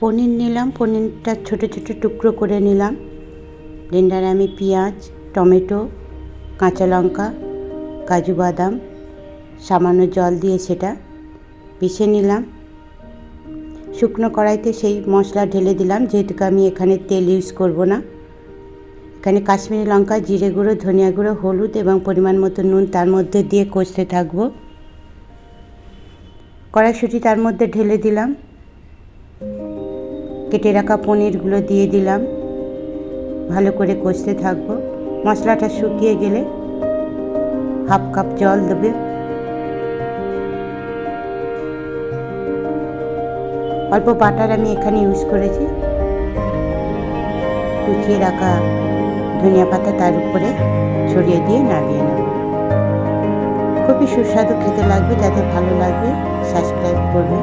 পনির নিলাম, পনিরটা ছোটো ছোটো টুকরো করে নিলাম। ব্লেন্ডারে আমি পেঁয়াজ, টমেটো, কাঁচা লঙ্কা, কাজু বাদাম সামান্য জল দিয়ে সেটা পিষে নিলাম। শুকনো কড়াইতে সেই মশলা ঢেলে দিলাম, যেহেতু আমি এখানে তেল ইউজ করব না। এখানে কাশ্মীরি লঙ্কা, জিরে গুঁড়ো, ধনিয়া গুঁড়ো, হলুদ এবং পরিমাণ মতো নুন তার মধ্যে দিয়ে কষতে থাকব। কড়াইশুঁটি তার মধ্যে ঢেলে দিলাম, কেটে রাখা পনিরগুলো দিয়ে দিলাম, ভালো করে কষতে থাকব। মশলাটা শুকিয়ে গেলে হাফ কাপ জল দেবে। অল্প বাটার আমি এখানে ইউজ করেছি। কুচিয়ে রাখা ধনিয়া পাতা তার উপরে ছড়িয়ে দিয়ে নামিয়ে নেব। খুবই সুস্বাদু খেতে লাগবে, যাদের ভালো লাগবে সাবস্ক্রাইব করবে।